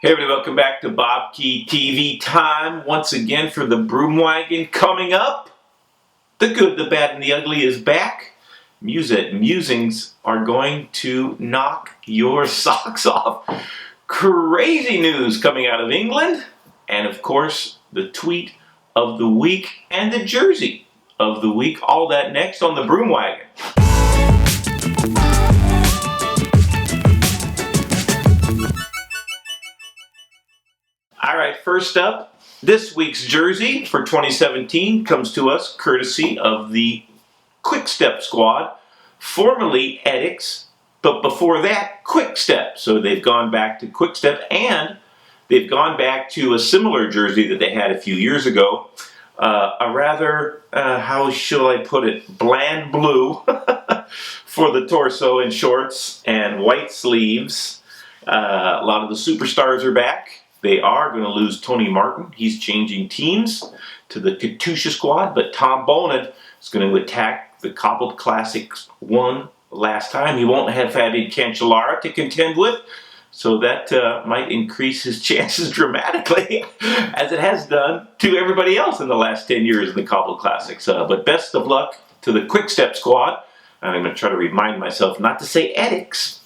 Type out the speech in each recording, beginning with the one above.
Hey everybody, welcome back to BobkeTV time once again for the Broom Wagon. Coming up, the good, the bad, and the ugly is back. Musings are going to knock your socks off. Crazy news coming out of England, and of course the tweet of the week and the jersey of the week. All that next on the Broom Wagon. Alright, first up, this week's jersey for 2017 comes to us courtesy of the Quick Step squad, formerly Edix, but before that, Quick Step. So they've gone back to Quick Step, and they've gone back to a similar jersey that they had a few years ago. A rather, how shall I put it, bland blue for the torso and shorts, and white sleeves. A lot of the superstars are back. They are going to lose Tony Martin. He's changing teams to the Katusha squad, but Tom Bonin is going to attack the Cobbled Classics one last time. He won't have Fabian Cancellara to contend with, so that might increase his chances dramatically, as it has done to everybody else in the last 10 years in the Cobbled Classics. But best of luck to the Quick Step squad. I'm going to try to remind myself not to say Edix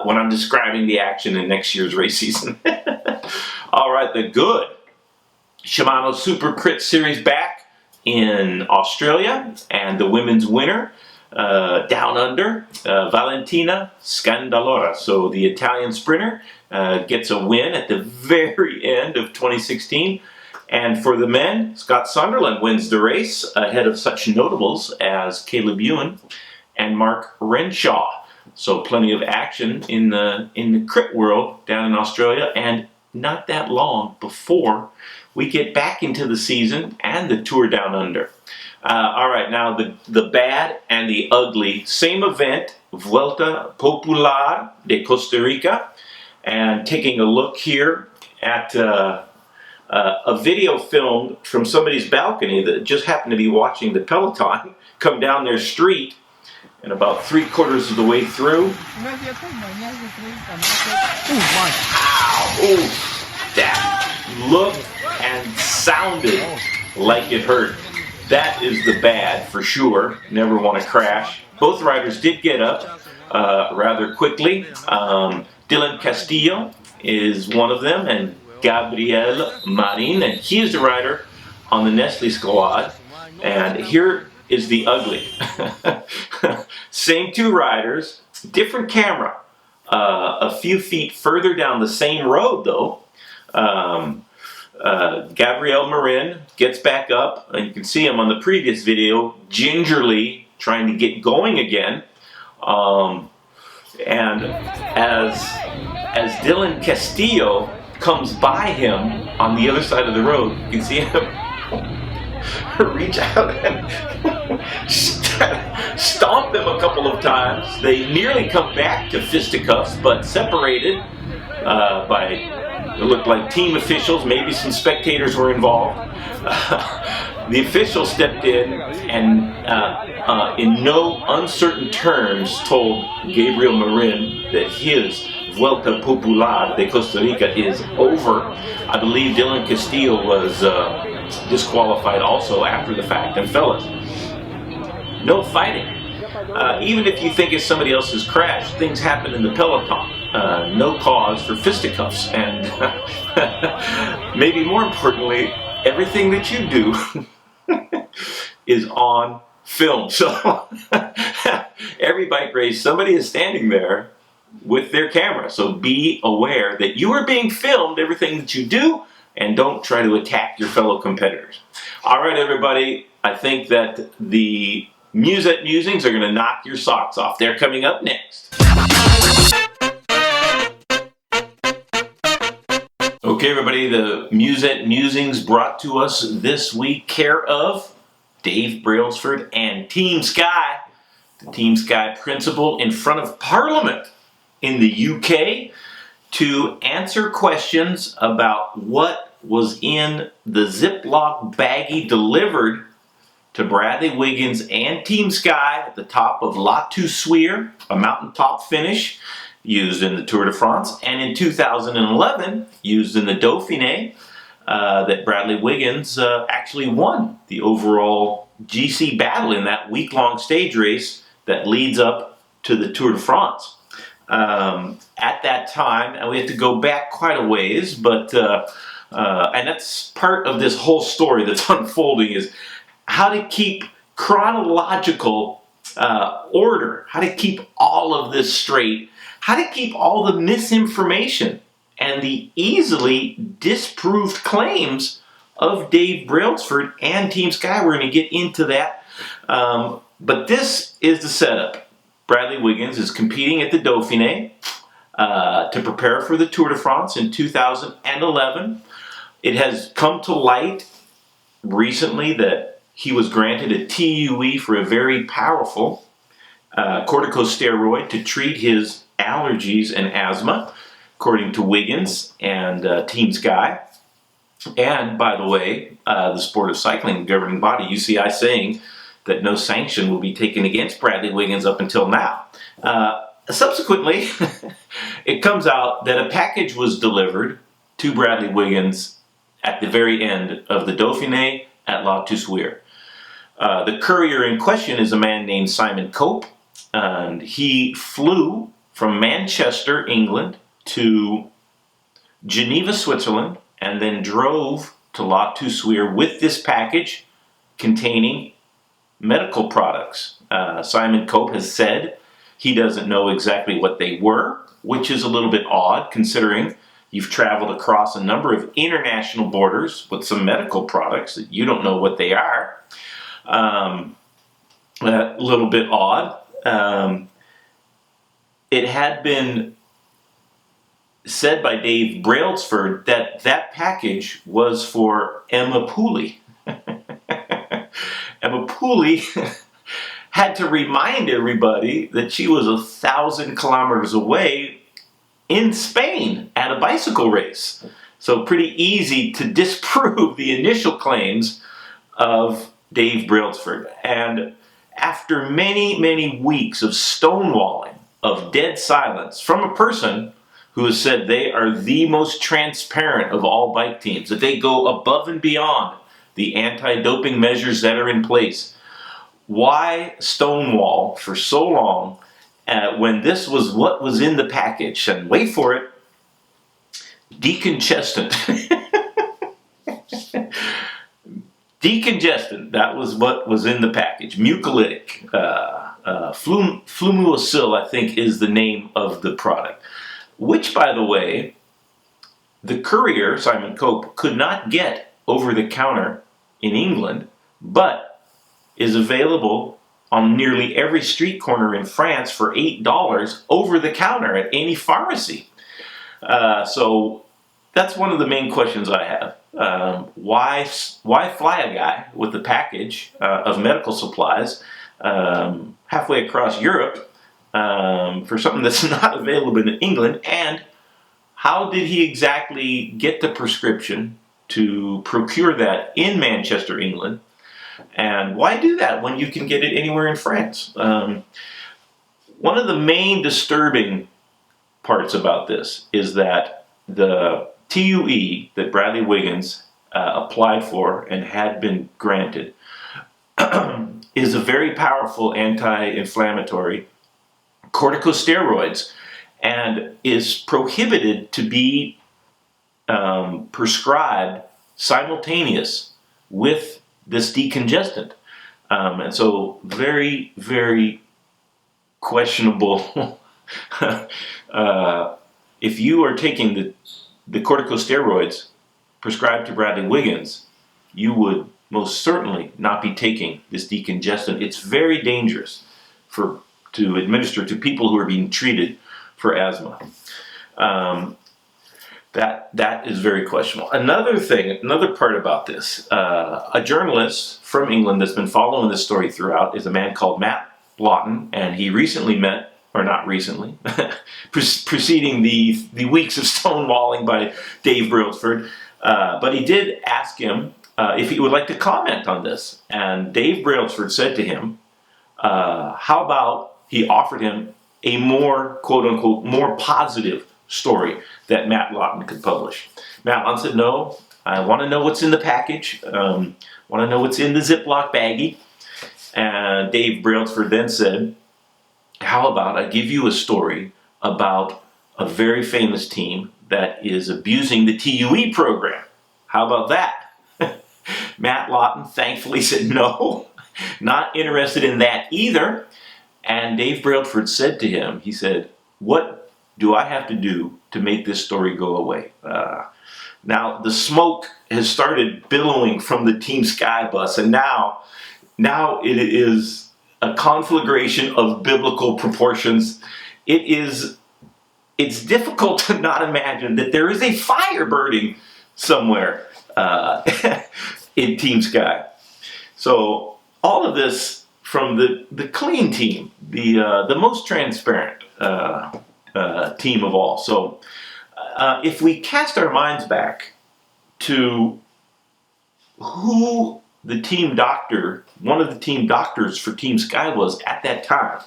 when I'm describing the action in next year's race season. Alright, the good. Shimano Super Crit Series back in Australia, and the women's winner, down under, Valentina Scandalora. So the Italian sprinter gets a win at the very end of 2016. And for the men, Scott Sunderland wins the race ahead of such notables as Caleb Ewan and Mark Renshaw. So plenty of action in the crit world down in Australia, and not that long before we get back into the season and the tour down under. Alright, now the bad and the ugly. Same event, Vuelta Popular de Costa Rica. And taking a look here at a video filmed from somebody's balcony that just happened to be watching the peloton come down their street. And about 3/4 of the way through, that looked and sounded like it hurt. That is the bad for sure. Never want to crash. Both riders did get up rather quickly. Dylan Castillo is one of them, and Gabriel Marin, and he is the rider on the Nestle squad. And here is the ugly. Same two riders, different camera. A few feet further down the same road though, Gabriel Marin gets back up, and you can see him on the previous video gingerly trying to get going again. And as Dylan Castillo comes by him on the other side of the road, you can see him reach out and stomp them a couple of times. They nearly come back to fisticuffs, but separated by, it looked like team officials, maybe some spectators were involved. The official stepped in and in no uncertain terms told Gabriel Marin that his Vuelta Popular de Costa Rica is over. I believe Dylan Castillo was disqualified also after the fact. And fellas, no fighting. Even if you think it's somebody else's crash, things happen in the peloton. No cause for fisticuffs. And maybe more importantly, everything that you do is on film. So every bike race, somebody is standing there with their camera. So be aware that you are being filmed, everything that you do, and don't try to attack your fellow competitors. Alright everybody, I think that the Musette Musings are going to knock your socks off. They're coming up next. Okay everybody, the Musette Musings brought to us this week care of Dave Brailsford and Team Sky. The Team Sky principal in front of Parliament in the UK to answer questions about what was in the Ziploc baggie delivered to Bradley Wiggins and Team Sky at the top of La Toussuire, a mountaintop finish used in the Tour de France, and in 2011 used in the Dauphiné, that Bradley Wiggins actually won the overall GC battle in that week-long stage race that leads up to the Tour de France. At that time, and we have to go back quite a ways, but and that's part of this whole story that's unfolding, is how to keep chronological order, how to keep all of this straight, how to keep all the misinformation and the easily disproved claims of Dave Brailsford and Team Sky. We're going to get into that. But this is the setup. Bradley Wiggins is competing at the Dauphiné to prepare for the Tour de France in 2011. It has come to light recently that he was granted a TUE for a very powerful corticosteroid to treat his allergies and asthma, according to Wiggins and Team Sky. And, by the way, the Sport of Cycling governing body, UCI, saying that no sanction will be taken against Bradley Wiggins up until now. Subsequently, it comes out that a package was delivered to Bradley Wiggins at the very end of the Dauphiné at La Toussuire. The courier in question is a man named Simon Cope, and he flew from Manchester, England, to Geneva, Switzerland, and then drove to La Toussuire with this package containing medical products. Simon Cope has said he doesn't know exactly what they were, which is a little bit odd considering you've traveled across a number of international borders with some medical products that you don't know what they are. A little bit odd. It had been said by Dave Brailsford that that package was for Emma Pooley. Emma Pooley had to remind everybody that she was 1,000 kilometers away in Spain at a bicycle race. So pretty easy to disprove the initial claims of Dave Brailsford. And after many, many weeks of stonewalling, of dead silence from a person who has said they are the most transparent of all bike teams, that they go above and beyond the anti-doping measures that are in place. Why stonewall for so long when this was what was in the package? And wait for it, decongestant. Decongestant, that was what was in the package. Mucolytic. Flumucil, I think, is the name of the product. Which, by the way, the courier, Simon Cope, could not get over the counter in England, but is available on nearly every street corner in France for $8 over the counter at any pharmacy. So that's one of the main questions I have. Why fly a guy with a package of medical supplies halfway across Europe for something that's not available in England? And how did he exactly get the prescription to procure that in Manchester, England? And why do that when you can get it anywhere in France? One of the main disturbing parts about this is that the TUE that Bradley Wiggins applied for and had been granted is a very powerful anti-inflammatory corticosteroids and is prohibited to be prescribed simultaneous with this decongestant. And so very, very questionable. If you are taking the corticosteroids prescribed to Bradley Wiggins, you would most certainly not be taking this decongestant. It's very dangerous to administer to people who are being treated for asthma. That is very questionable. Another part about this, a journalist from England that's been following this story throughout is a man called Matt Lawton, and he recently met, or not recently, preceding the weeks of stonewalling by Dave Brailsford, but he did ask him if he would like to comment on this. And Dave Brailsford said to him, how about he offered him a more, quote unquote, more positive story that Matt Lawton could publish. Matt Lawton said, no, I want to know what's in the package. Want to know what's in the Ziploc baggie. And Dave Brailsford then said, how about I give you a story about a very famous team that is abusing the TUE program. How about that? Matt Lawton thankfully said no, not interested in that either. And Dave Brailsford said to him, he said, what do I have to do to make this story go away? Now the smoke has started billowing from the Team Sky bus, and now it is a conflagration of biblical proportions. It's difficult to not imagine that there is a fire burning somewhere in Team Sky. So all of this from the clean team, the most transparent team of all. So if we cast our minds back to who the team doctor, one of the team doctors for Team Sky was at that time.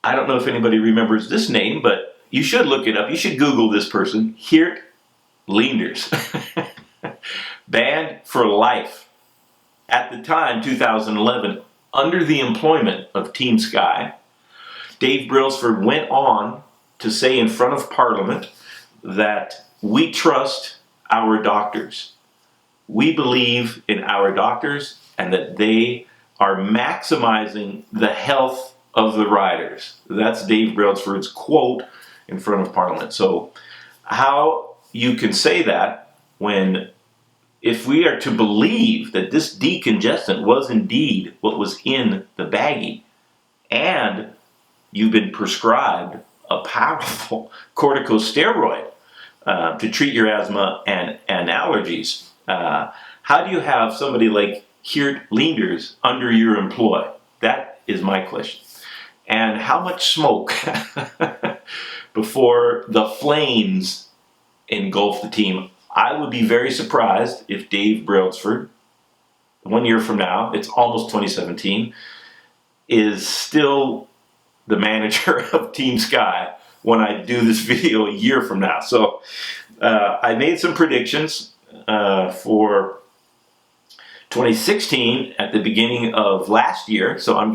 I don't know if anybody remembers this name, but you should look it up. You should Google this person, Geert Leenders. Banned for life. At the time, 2011, under the employment of Team Sky, Dave Brailsford went on to say in front of Parliament that we trust our doctors. We believe in our doctors and that they are maximizing the health of the riders. That's Dave Brailsford's quote in front of Parliament. So how you can say that when, if we are to believe that this decongestant was indeed what was in the baggie, and you've been prescribed a powerful corticosteroid to treat your asthma and allergies, how do you have somebody like Geert Leenders under your employ? That is my question. And how much smoke before the flames engulf the team? I would be very surprised if Dave Brailsford, 1 year from now, it's almost 2017, is still the manager of Team Sky when I do this video a year from now. So I made some predictions for 2016 at the beginning of last year. So I'm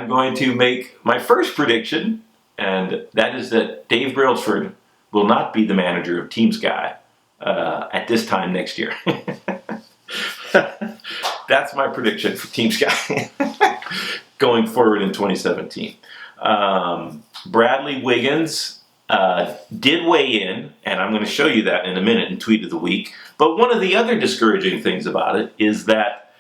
going to make my first prediction, and that is that Dave Brailsford will not be the manager of Team Sky at this time next year. That's my prediction for Team Sky going forward in 2017. Bradley Wiggins did weigh in, and I'm going to show you that in a minute in Tweet of the Week. But one of the other discouraging things about it is that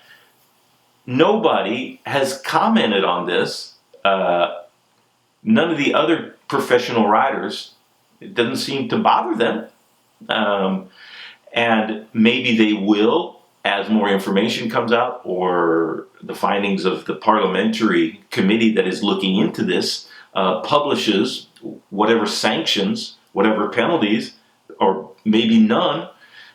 nobody has commented on this. None of the other professional riders, it doesn't seem to bother them. And maybe they will as more information comes out, or the findings of the parliamentary committee that is looking into this publishes whatever sanctions, whatever penalties, or maybe none.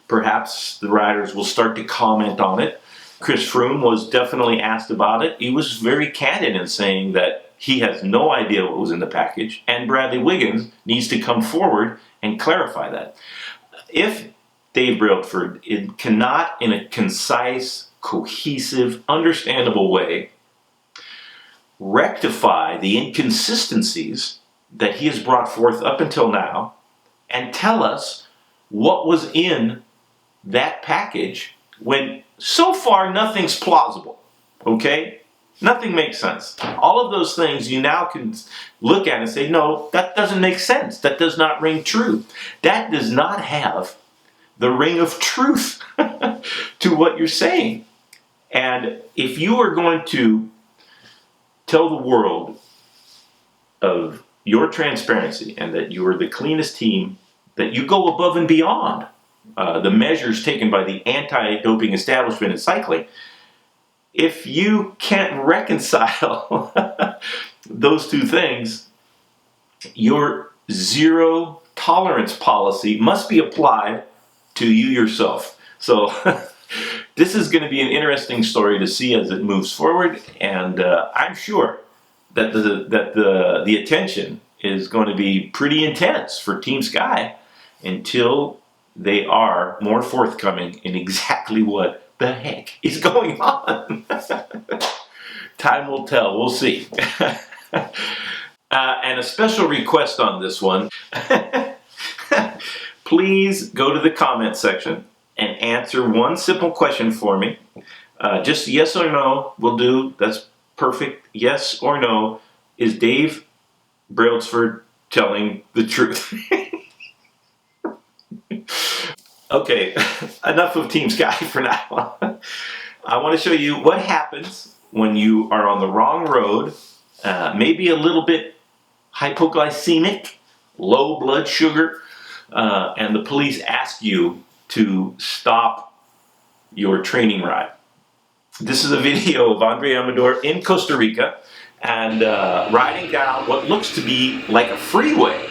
Perhaps the riders will start to comment on it. Chris Froome was definitely asked about it. He was very candid in saying that he has no idea what was in the package, and Bradley Wiggins needs to come forward and clarify that. If Dave Brailsford cannot, in a concise, cohesive, understandable way, rectify the inconsistencies that he has brought forth up until now and tell us what was in that package, when so far nothing's plausible, okay? Nothing makes sense. All of those things you now can look at and say, no, that doesn't make sense. That does not ring true. That does not have the ring of truth to what you're saying. And if you are going to tell the world of your transparency and that you are the cleanest team, that you go above and beyond the measures taken by the anti-doping establishment in cycling, if you can't reconcile those two things, your zero tolerance policy must be applied to you yourself. So this is going to be an interesting story to see as it moves forward, and I'm sure that the attention is going to be pretty intense for Team Sky until they are more forthcoming in exactly what the heck is going on. Time will tell. We'll see. And a special request on this one. Please go to the comment section and answer one simple question for me. Just yes or no will do. That's perfect. Yes or no. Is Dave Brailsford telling the truth? Okay, enough of Team Sky for now. I want to show you what happens when you are on the wrong road, maybe a little bit hypoglycemic, low blood sugar, and the police ask you to stop your training ride. This is a video of Andre Amador in Costa Rica and riding down what looks to be like a freeway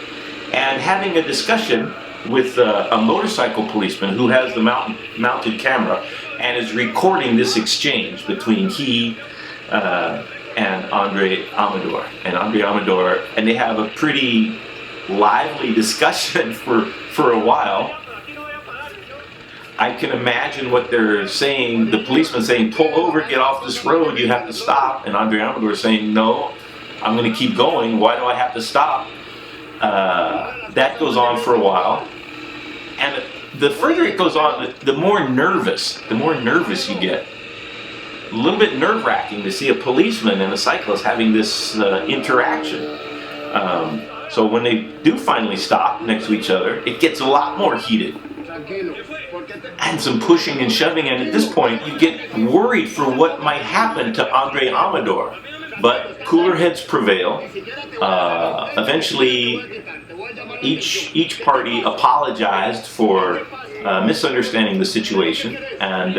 and having a discussion with a motorcycle policeman who has the mounted camera and is recording this exchange between he and Andre Amador. And they have a pretty lively discussion for a while. I can imagine what they're saying, the policeman saying, pull over, get off this road, you have to stop. And Andre Amador saying, no, I'm going to keep going, why do I have to stop? That goes on for a while. And the further it goes on, the more nervous you get. A little bit nerve-wracking to see a policeman and a cyclist having this interaction. So when they do finally stop next to each other, it gets a lot more heated. And some pushing and shoving, and at this point you get worried for what might happen to Andre Amador. But cooler heads prevail. Eventually, each party apologized for misunderstanding the situation, and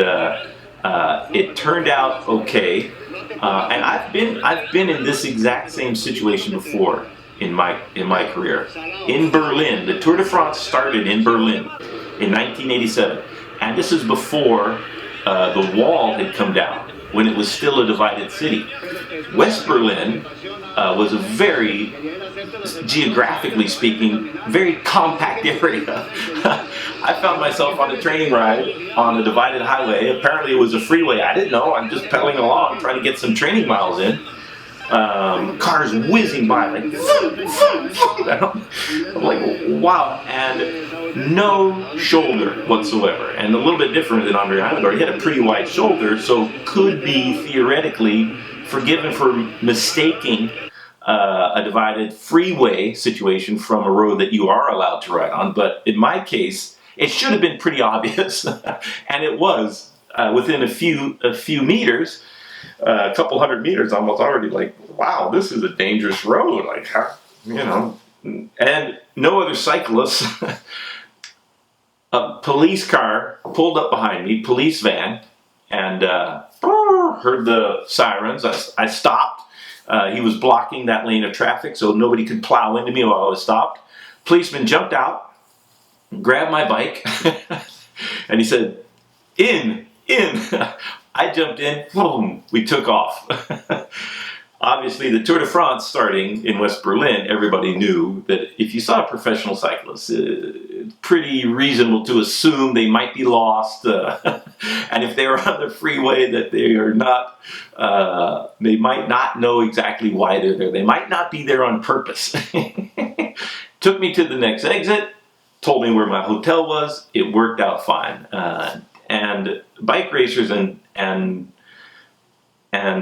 it turned out okay. And I've been in this exact same situation before in my career. In Berlin, the Tour de France started in Berlin in 1987, and this is before the wall had come down, when it was still a divided city. West Berlin was a very, geographically speaking, very compact area. I found myself on a training ride on a divided highway. Apparently it was a freeway. I didn't know. I'm just pedaling along, trying to get some training miles in. Cars whizzing by, like, I'm like, wow, and no shoulder whatsoever. And a little bit different than Andre Amador. He had a pretty wide shoulder, so could be theoretically forgiven for mistaking a divided freeway situation from a road that you are allowed to ride on. But in my case, it should have been pretty obvious, and it was within a few meters. A couple hundred meters, I was already like, wow, this is a dangerous road. Like, how, you know, and no other cyclists. A police car pulled up behind me, police van, and heard the sirens. I stopped. He was blocking that lane of traffic, so nobody could plow into me while I was stopped. Policeman jumped out, grabbed my bike, and he said, in. I jumped in, boom, we took off. Obviously, the Tour de France starting in West Berlin, everybody knew that if you saw a professional cyclist, it's pretty reasonable to assume they might be lost. And if they were on the freeway, that they are not, they might not know exactly why they're there. They might not be there on purpose. Took me to the next exit, told me where my hotel was. It worked out fine. And bike racers and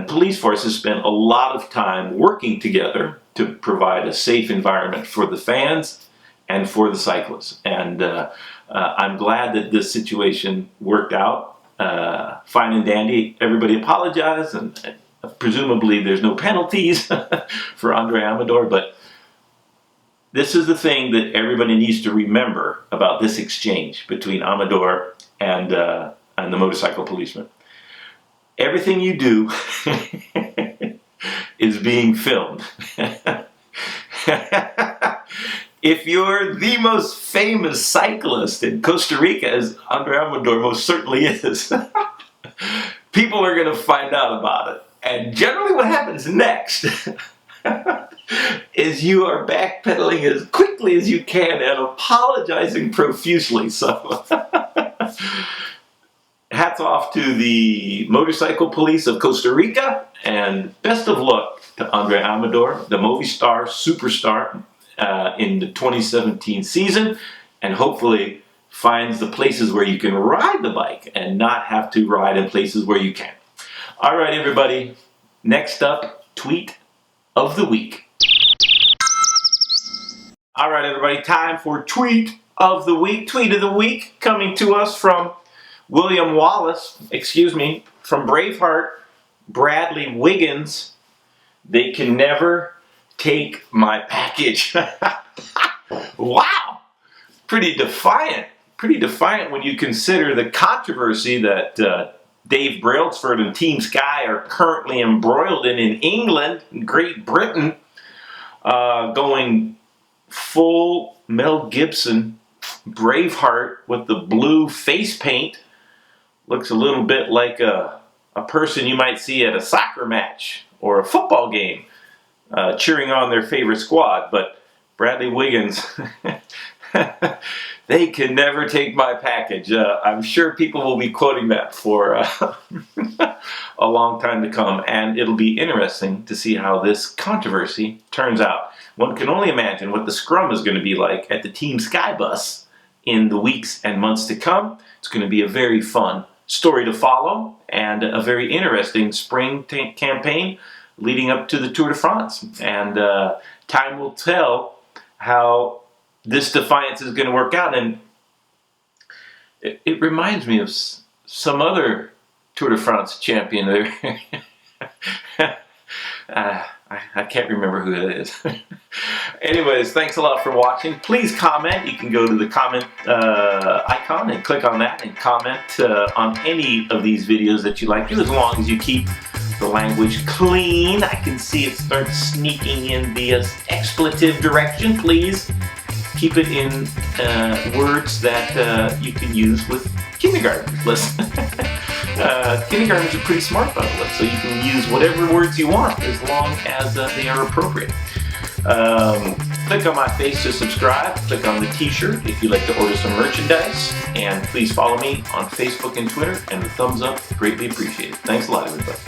police forces spend a lot of time working together to provide a safe environment for the fans and for the cyclists. And I'm glad that this situation worked out fine and dandy. Everybody apologized, and presumably there's no penalties for Andre Amador. But this is the thing that everybody needs to remember about this exchange between Amador and the motorcycle policeman. Everything you do is being filmed. If you're the most famous cyclist in Costa Rica, as Andre Amador most certainly is, people are going to find out about it. And generally what happens next is you are backpedaling as quickly as you can and apologizing profusely. So hats off to the motorcycle police of Costa Rica, and best of luck to Andre Amador, the Movistar superstar, in the 2017 season, and hopefully finds the places where you can ride the bike and not have to ride in places where you can't. All right, everybody. Next up, tweet of the week. All right, everybody. Time for tweet of the week. Tweet of the week coming to us from William Wallace, from Braveheart, Bradley Wiggins. They can never take my package. Wow. Pretty defiant. Pretty defiant when you consider the controversy that Dave Brailsford and Team Sky are currently embroiled in England, Great Britain, going full Mel Gibson Braveheart with the blue face paint. Looks a little bit like a person you might see at a soccer match or a football game, cheering on their favorite squad. But Bradley Wiggins, they can never take my package. I'm sure people will be quoting that for a long time to come, and it'll be interesting to see how this controversy turns out. One can only imagine what the scrum is going to be like at the Team Sky bus in the weeks and months to come. It's going to be a very fun story to follow, and a very interesting spring campaign leading up to the Tour de France. And time will tell how this defiance is going to work out. And it reminds me of some other Tour de France champion there. I can't remember who it is. Anyways, thanks a lot for watching. Please comment. You can go to the comment icon and click on that and comment on any of these videos that you like, as long as you keep the language clean. I can see it start sneaking in the expletive direction. Please keep it in words that you can use with kindergartners. Listen. Kindergartners are pretty smart, by the way, so you can use whatever words you want as long as they are appropriate. Click on my face to subscribe. Click on the t-shirt if you'd like to order some merchandise. And please follow me on Facebook and Twitter, and the thumbs up, greatly appreciated. Thanks a lot, everybody.